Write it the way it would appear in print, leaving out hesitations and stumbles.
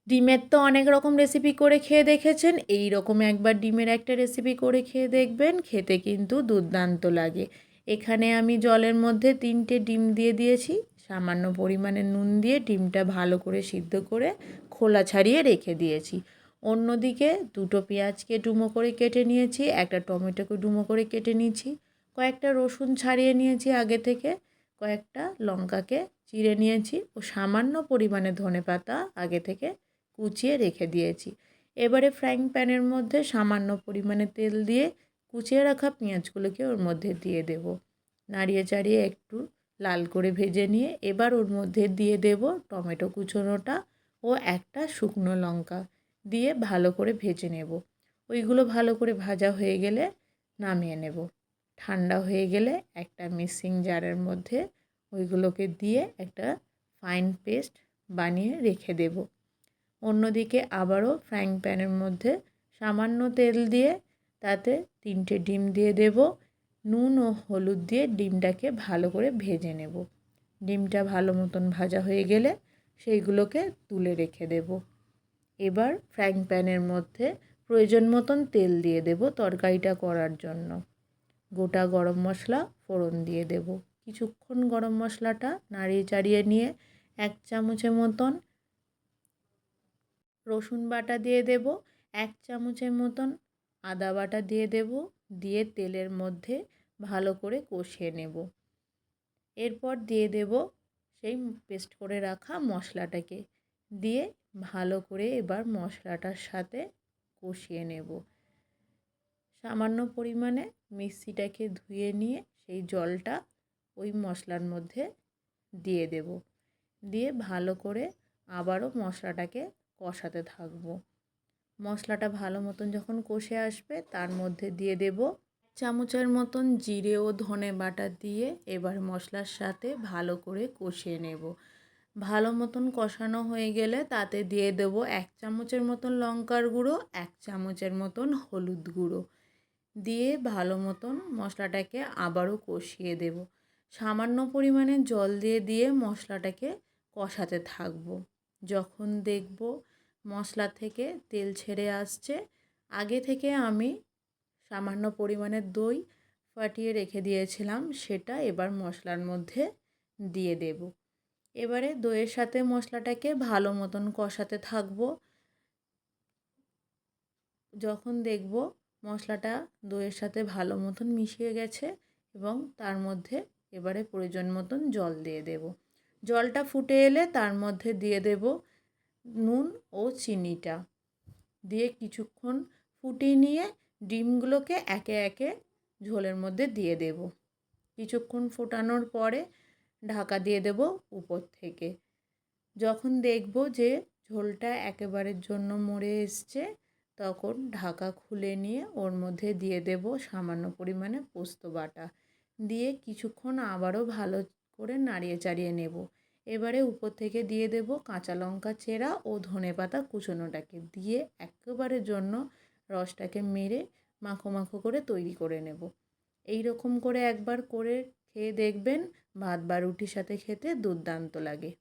ডিমের তো অনেক রকম রেসিপি করে খেয়ে দেখেছেন, এই রকম একবার ডিমের একটা রেসিপি করে খেয়ে দেখবেন, খেতে কিন্তু দুর্দান্ত লাগে। এখানে আমি জলের মধ্যে 3টে ডিম দিয়ে দিয়েছি, সামান্য পরিমাণে নুন দিয়ে ডিমটা ভালো করে সিদ্ধ করে খোলা ছাড়িয়ে রেখে দিয়েছি। অন্যদিকে 2টো পেঁয়াজকে ডুমো করে কেটে নিয়েছি, একটা টমেটোকে ডুমো করে কেটে নিয়েছি, কয়েকটা রসুন ছাড়িয়ে নিয়েছি আগে থেকে, কয়েকটা লঙ্কাকে চিড়ে নিয়েছি ও সামান্য পরিমাণে ধনেপাতা আগে থেকে কুচিয়ে রেখে দিয়েছি। এবারে ফ্রাইং প্যানের মধ্যে সামান্য পরিমাণে তেল দিয়ে কুচিয়ে রাখা পেঁয়াজগুলোকে ওর মধ্যে দিয়ে দেব। নাড়িয়ে চাড়িয়ে একটু লাল করে ভেজে নিয়ে এবার ওর মধ্যে দিয়ে দেব টমেটো কুচোনোটা ও একটা শুকনো লঙ্কা দিয়ে ভালো করে ভেজে নেব। ওইগুলো ভালো করে ভাজা হয়ে গেলে নামিয়ে নেব। ঠান্ডা হয়ে গেলে একটা মিক্সিং জারের মধ্যে ওইগুলোকে দিয়ে একটা ফাইন পেস্ট বানিয়ে রেখে দেব। অন্যদিকে আবারও ফ্রাইং প্যানের মধ্যে সামান্য তেল দিয়ে তাতে 3টে ডিম দিয়ে দেব। নুন ও হলুদ দিয়ে ডিমটাকে ভালো করে ভেজে নেব। ডিমটা ভালো মতন ভাজা হয়ে গেলে সেইগুলোকে তুলে রেখে দেব। এবার ফ্রাইং প্যানের মধ্যে প্রয়োজন মতন তেল দিয়ে দেব তরকারিটা করার জন্য। গোটা গরম মশলা ফোড়ন দিয়ে দেব। কিছুক্ষণ গরম মশলাটা নাড়িয়ে চাড়িয়ে নিয়ে 1 চামচের মতন রসুন বাটা দিয়ে দেব, 1 চামচের মতন আদা বাটা দিয়ে দেব, দিয়ে তেলের মধ্যে ভালো করে কষিয়ে নেব। এরপর দিয়ে দেব সেই পেস্ট করে রাখা মশলাটাকে, দিয়ে ভালো করে এবার মশলাটার সাথে কষিয়ে নেব। সামান্য পরিমাণে মিক্সিটাকে ধুয়ে নিয়ে সেই জলটা ওই মশলার মধ্যে দিয়ে দেব, দিয়ে ভালো করে আবারও মশলাটাকে কষাতে থাকবো। মশলাটা ভালো মতন যখন কষে আসবে তার মধ্যে দিয়ে দেব চামচের মতন জিরে ও ধনে বাটা দিয়ে এবার মশলার সাথে ভালো করে কষিয়ে নেব। ভালো মতন কষানো হয়ে গেলে তাতে দিয়ে দেব 1 চামচের মতন লঙ্কার গুঁড়ো, 1 চামচের মতন হলুদ গুঁড়ো দিয়ে ভালো মতন মশলাটাকে আবারও কষিয়ে দেব। সামান্য পরিমাণে জল দিয়ে মশলাটাকে কষাতে থাকবো। যখন দেখব মশলা থেকে তেল ছেড়ে আসছে, আগে থেকে আমি সামান্য পরিমাণে দই ফাটিয়ে রেখে দিয়েছিলাম, সেটা এবার মশলার মধ্যে দিয়ে দেব। এবারে দইয়ের সাথে মশলাটাকে ভালো মতন কষাতে থাকবো। যখন দেখব মশলাটা দইয়ের সাথে ভালো মতন মিশিয়ে গেছে এবং তার মধ্যে এবারে প্রয়োজন মতন জল দিয়ে দেব। জলটা ফুটে এলে তার মধ্যে দিয়ে দেব নুন ও চিনিটা, দিয়ে কিছুক্ষণ ফুটিয়ে নিয়ে ডিমগুলোকে একে একে ঝোলের মধ্যে দিয়ে দেব। কিছুক্ষণ ফোটানোর পরে ঢাকা দিয়ে দেব উপর থেকে। যখন দেখব যে ঝোলটা একেবারের জন্য মরে এসছে, তখন ঢাকা খুলে নিয়ে ওর মধ্যে দিয়ে দেব সামান্য পরিমাণে পোস্ত বাটা, দিয়ে কিছুক্ষণ আবারও ভালো করে নাড়িয়ে চাড়িয়ে নেব। এবারে উপর থেকে দিয়ে দেব কাঁচা লঙ্কা চেরা ও ধনেপাতা কুচোনোটাকে, দিয়ে একেবারের জন্য রসটাকে মেরে মাখো মাখো করে তৈরি করে নেব। এই রকম করে একবার করে খেয়ে দেখবেন, ভাত বা রুটির সাথে খেতে দুর্দান্ত লাগে।